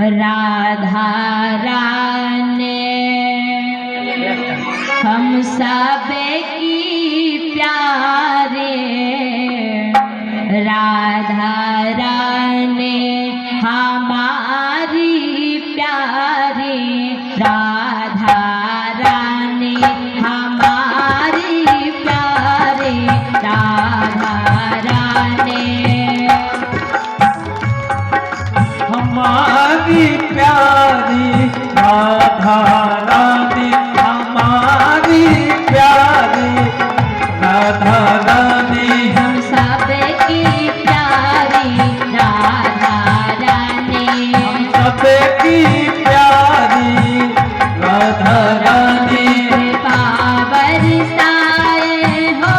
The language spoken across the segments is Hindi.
राधा रानी हम सब की प्यारे, राधा रानी हमारी प्यारी, राधा रानी हमारी प्यारी, राधा रानी हमारी प्यारी, राधा रानी हमारी प्यारी, राधा रानी हम सब की प्यारी, राधा रानी हम सब की प्यारी, राधा रानी कृपा बरसाए हो,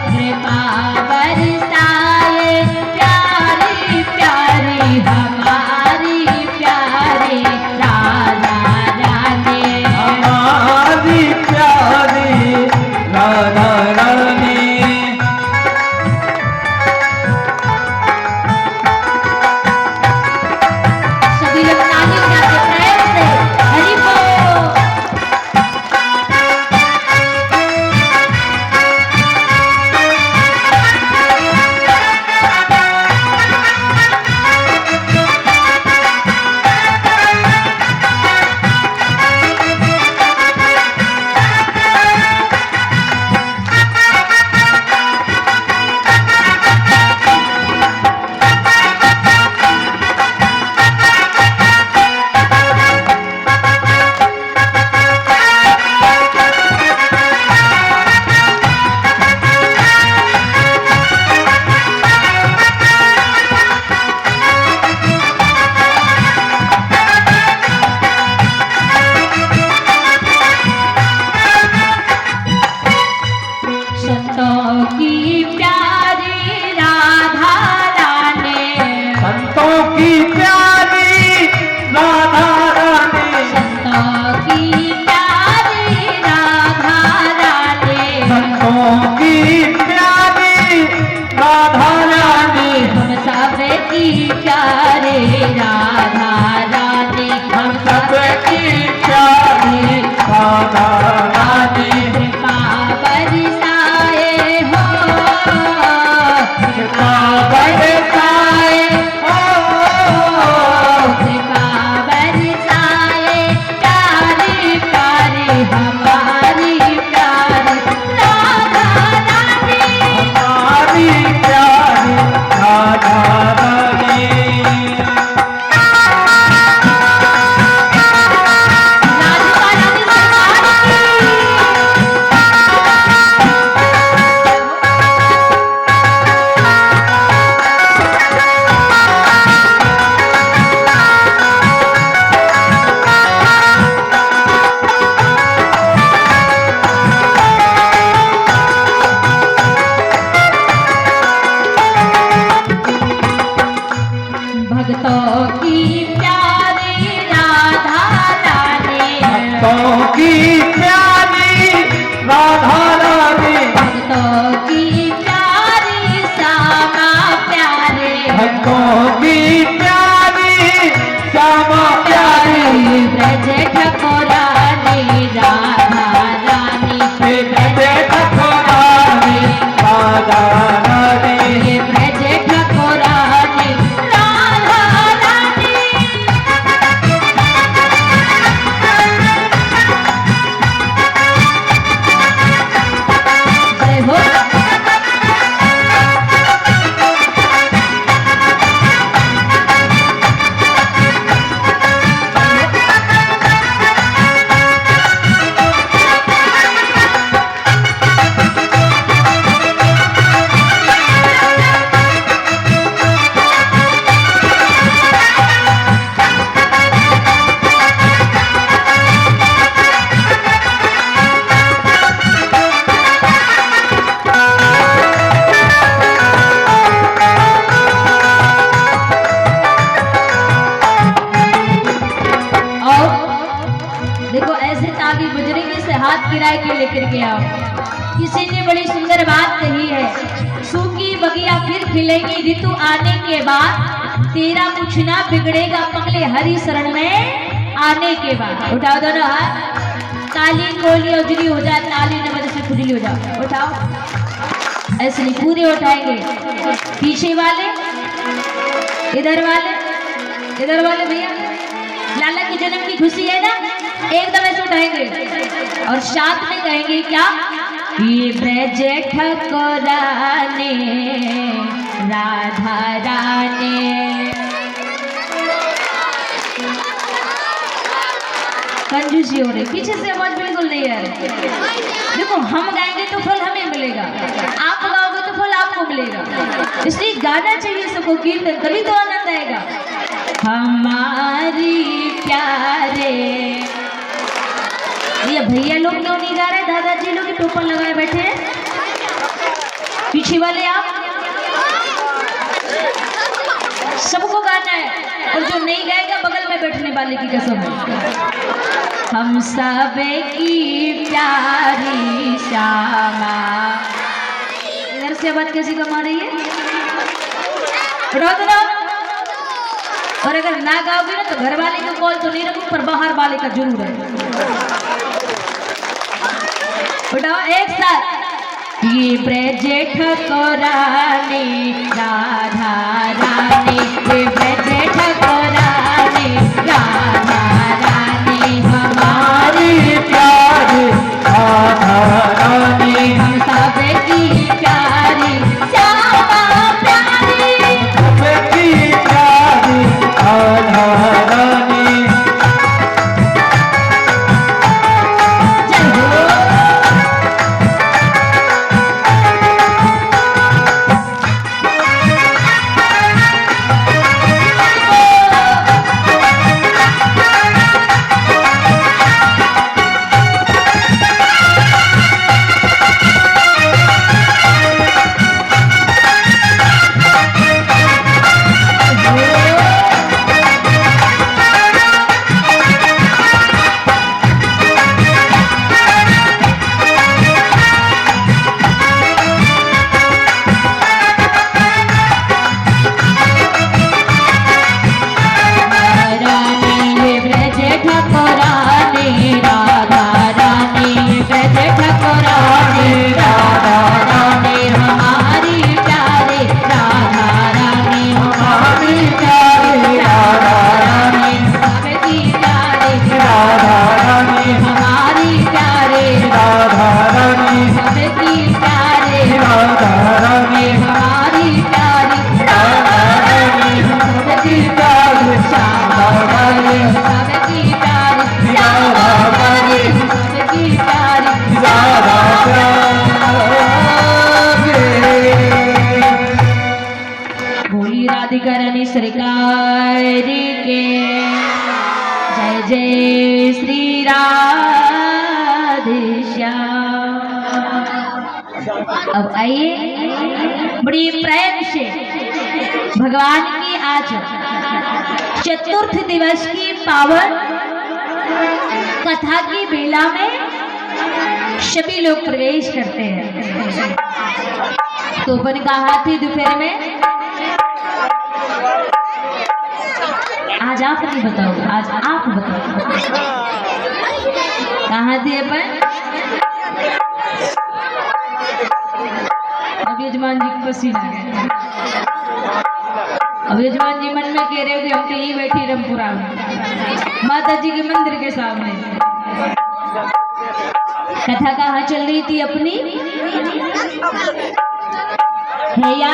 कृपा बरसाए प्यारी प्यारी हमारी प्यारी, राधा रानी हमारी प्यारी, राधा रानी सभी लोग ताली बजाते प्रेम से हरि बोल। संतों की प्यारी राधा रानी, संतों की प्यारी राधा रानी, संतों की प्यारी राधा रानी, संतों की प्यारी राधा रानी हम सब की प्यारी राधा रानी, हम सब सबकी प्यारी राधा रानी कृपा बरसाए हो, कृपा बरसाए हो, कृपा बरसाए प्यारी प्यारी हमारी प्यारी, राधा रानी हमारी प्यारी राधा रानी राधिका रानी सरकार की भक्तों की प्यारी राधा रानी, भक्तों की प्यारी राधा रानी, भक्तों की प्यारी श्यामा प्यारे, भक्तों की प्यारी श्यामा प्यारी ब्रज ठकुरानी राधा रानी, ब्रज ठकुरानी राधा रानी ब्रज ठकुरानी राधा रानी जय हो। हाथ गिराए के लेकर के आओ। किसी ने बड़ी सुंदर बात कही है, सूखी बगिया फिर खिलेगी ऋतु आने के बाद, तेरा कुछ ना बिगड़ेगा पगले हरी शरण में आने के बाद। उठाओ दोनों हाथ, काली कोली उजली हो जाए, ताली न बजे से खुजली हो जाओ। उठाओ, ऐसे नहीं पूरे उठाएंगे। पीछे वाले, इधर वाले भैया, लाला के जन्म की खुशी है ना, एकदम ऐसे उठाएंगे और साथ में कहेंगे क्या, ये ब्रज ठकुराने राधा रानी। कंजूसी हो रही, पीछे से आवाज बिल्कुल नहीं आ रही। देखो, हम गाएंगे तो फल हमें मिलेगा, आप गाओगे तो फल आपको मिलेगा, इसलिए गाना चाहिए सबको कीर्तन, तभी तो आनंद आएगा। हमारी प्यारे, ये भैया लोग क्यों नहीं गा रहे, दादाजी लोग टोपा लगाए बैठे हैं, पीछे वाले आप, सबको गाना है, और जो नहीं गाएगा बगल में बैठने वाले की कसम है। हम सब की प्यारी श्यामा, इधर से बात कैसी कमा रही है, उठाओ। और अगर ना गाओगे ना तो घर वाले का कॉल तो नहीं रखूं, पर बाहर वाले का जरूर है। उठाओ एक साथ, ये ब्रज ठकुरानी राधा रानी, ये ब्रज ठकुरानी राधा रानी, हमारी प्यारी राधा रानी, हम सब की प्यारी श्यामा प्यारी, सबकी प्यारी राधा रानी। जय हो। राधिकारानी सरकार के जय जय श्री राधे श्याम। अब आइए बड़ी प्रेम से भगवान की आज चतुर्थ दिवस की पावन कथा की बेला में सभी लोग प्रवेश करते हैं। तो अपन कहा थी दोपहर में, आज आप नहीं बताओ, आज आप बताओ कहाँ थे अपन। अब यजमान जी को पसीना गया, अब यजमान जी मन में कह रहे हो कि हम तो यही बैठी रमपुरा में माता जी के मंदिर के सामने। कथा कहाँ चल रही थी अपनी है या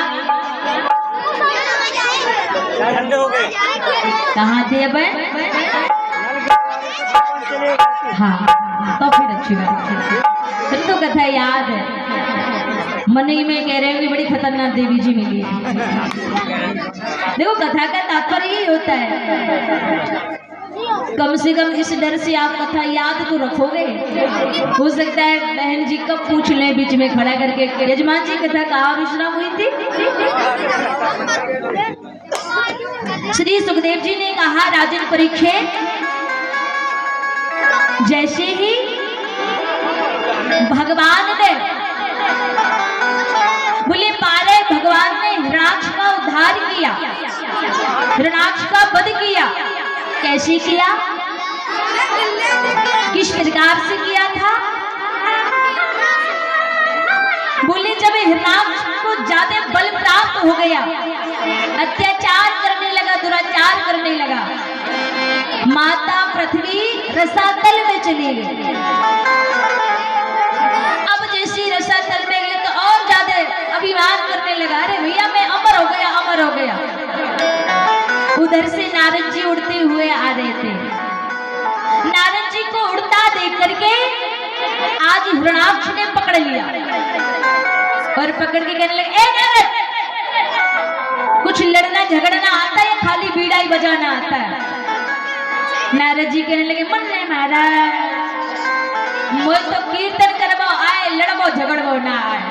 कहाँ थे अपन? हाँ तो फिर अच्छी बात है, फिर तो कथा याद है। मन ही में कह रहे हैं कि बड़ी खतरनाक देवी जी मिली है। देखो कथा का तात्पर्य यही होता है, कम से कम इस डर से आप कथा याद तो रखोगे। हो सकता है बहन जी कब पूछ लें बीच में खड़ा करके, यजमान जी कथा कहाँ विश्राम हुई थी। श्री सुखदेव जी ने कहा, राजन परीक्षित, जैसे ही भगवान ने बोले पारे भगवान ने हिरणाक्ष का उद्धार किया, हिरणाक्ष का वध किया। कैसे किया, किस प्रकार से किया था? बोले जब हिरणाक्ष को ज्यादा बल प्राप्त हो गया, अत्याचार करने लगा, दुराचार करने लगा, माता पृथ्वी रसातल में चली गई। अब जैसी रसातल में गई तो और ज्यादा अभिमान करने लगा, अरे भैया मैं अमर हो गया, अमर हो गया। उधर से नारद जी उड़ते हुए आ रहे थे। नारद जी को उड़ता देख करके आज हिरणाक्ष ने पकड़ लिया और पकड़ के कहने लगे, ए नारद, कुछ लड़ना झगड़ना आता है या खाली बीड़ा ही बजाना आता है? नारद जी कहने लगे, मन नहीं महाराज, मुझे तो कीर्तन करबो आए, लड़बो झगड़बो ना आए।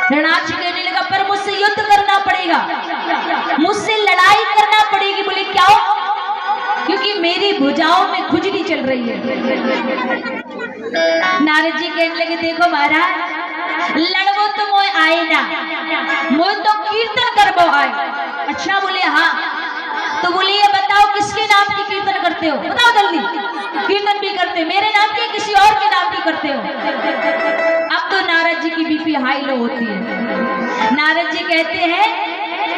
हिरणाक्ष कहने लगा, पर मुझसे युद्ध करना पड़ेगा, मुझसे लड़ाई करना पड़ेगी। बोले क्या? क्योंकि मेरी भुजाओं में खुजली चल रही है। नारद जी कहने लगे, देखो महाराज, लड़बो तो मोय आए ना, मोय तो कीर्तन करबो आए। अच्छा, बोले हाँ। तो बोले ये बताओ किसके नाम की कीर्तन करते हो, बताओ जल्दी। कीर्तन भी करते मेरे नाम की, किसी और के नाम की करते हो? अब तो नारद जी की बीपी हाई लो होती है। नारद जी कहते हैं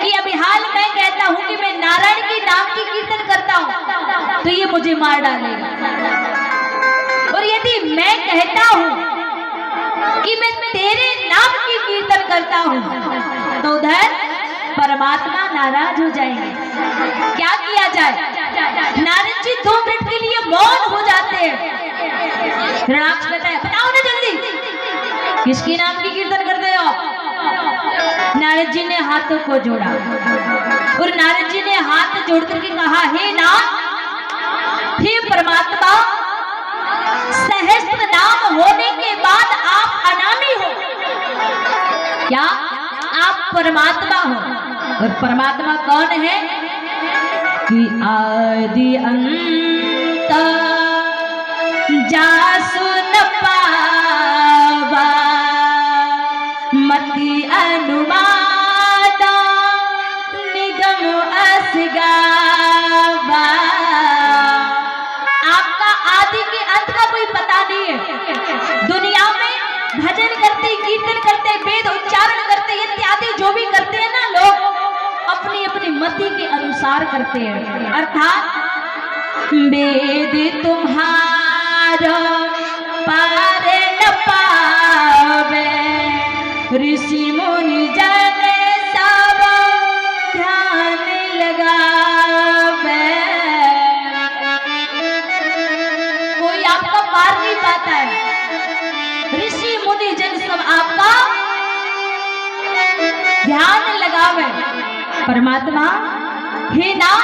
कि अभी हाल मैं कहता हूं कि मैं नारायण के नाम की कीर्तन करता हूं तो ये मुझे मार डालेगा, और यदि मैं कहता हूं कि मैं तेरे नाम की कीर्तन करता हूं तो उधर परमात्मा नाराज हो जाएंगे। क्या किया जाए? नारद जी 2 मिनट के लिए मौन हो जाते हैं। हिरणाक्ष कहता है, बताओ ना जल्दी, किसके नाम की कीर्तन करते हो? नारद जी ने हाथों को जोड़ा और नारद जी ने हाथ जोड़ करके कहा, हे नाथ, हे परमात्मा, सहस्त्र नाम होने के बाद आप अनामी हो। क्या आप परमात्मा हो? और परमात्मा कौन है? कि आदि अंत जासु न पावा, मति अनुमान निगम असगावा। आपका आदि के अंत का कोई पता नहीं है। दुनिया में भजन करते, कीर्तन करते, वेद उच्चारण करते, इत्यादि जो भी करते हैं ना लोग, अपनी अपनी मति के अनुसार करते हैं। अर्थात वेद तुम्हारा पार न पावे, ऋषि मुनि जन सब ध्यान लगावे। कोई आपका पार नहीं पाता है, ऋषि मुनि जन सब आपका ध्यान लगावे। परमात्मा, हे नाम,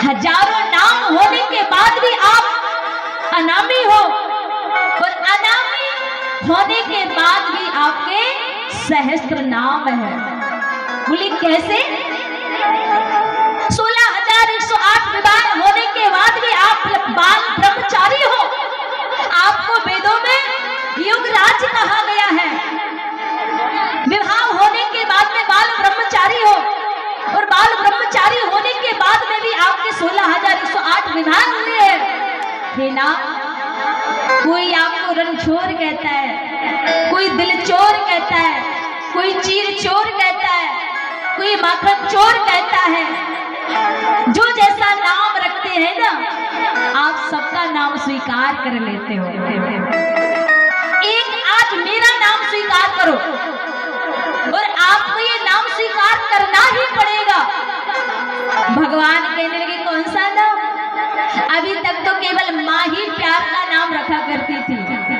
हजारों नाम होने के बाद भी आप अनामी हो, और अनामी होने के बाद भी आपके सहस्त्र नाम है। बोली कैसे? 16,108 विवाह होने के बाद भी आप बाल ब्रह्मचारी हो। आपको वेदों में युगराज कहा गया है। विवाह होने के बाद में बाल ब्रह्मचारी हो, और बाल ब्रह्मचारी होने के बाद में भी आपके 16,108 विवाह हुए हैं। हे ना, कोई आपको रणछोर कहता है, कोई दिल चोर कहता है, कोई चीर चोर कहता है, कोई माखन चोर कहता है। जो जैसा नाम रखते हैं ना, आप सबका नाम स्वीकार कर लेते हो। एक आज मेरा नाम स्वीकार करो, और आपको ये नाम स्वीकार करना ही पड़ेगा। भगवान कहने लगे, कौन सा नाम? अभी तक तो केवल माँ ही प्यार का नाम रखा करती थी,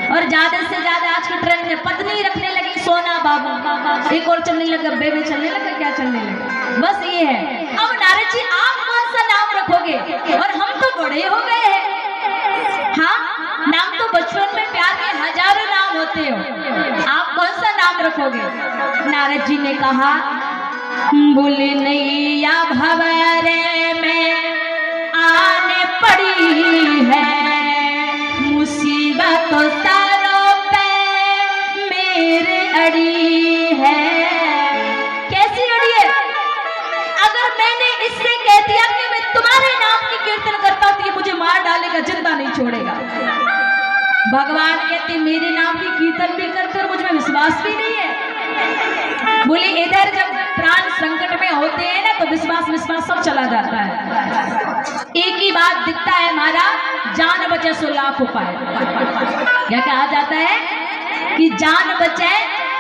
और ज्यादा से ज्यादा आज के ट्रेंड में पत्नी रखने लगी, सोना बाबू, एक और चलने लगा, बेबे चलने लगा, क्या चलने लगा, बस ये है। अब नारद जी आप कौन सा नाम रखोगे? और हम तो बड़े हो गए हैं। हाँ, नाम तो बचपन में प्यार के हजारों नाम होते हो, आप कौन सा नाम रखोगे? नारद जी ने कहा, बोले नैया भंवरे में आने पड़ी है, मुसीबत तो सरों पे मेरे लड़ी है। कैसी लड़ी है? अगर मैंने इससे कह दिया कि मैं तुम्हारे नाम की कीर्तन करता हूं तो ये मुझे मार डालेगा, जिंदा नहीं छोड़ेगा। भगवान कहते मेरे नाम की कीर्तन भी करते और मुझ में विश्वास भी नहीं है। बोले इधर जब प्राण संकट में होते हैं ना तो विश्वास सब चला जाता है। एक ही बात दिखता है महाराज, जान बचे सो लाख उपाय। क्या कहा जाता है कि जान बचे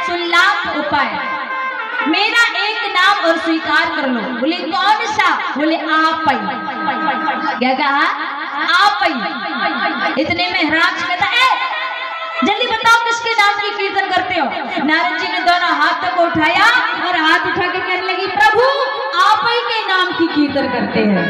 सो लाख उपाय। मेरा एक नाम और स्वीकार कर लो। बोले कौन सा? बोले आप। क्या कहा? आप। इतने में राज कहता है जल्दी बताओ किसके नाम की कीर्तन करते हो। नारद जी ने दोनों हाथ को उठाया और हाथ उठा के कहने लगी प्रभु आप ही के नाम की कीर्तन करते हैं।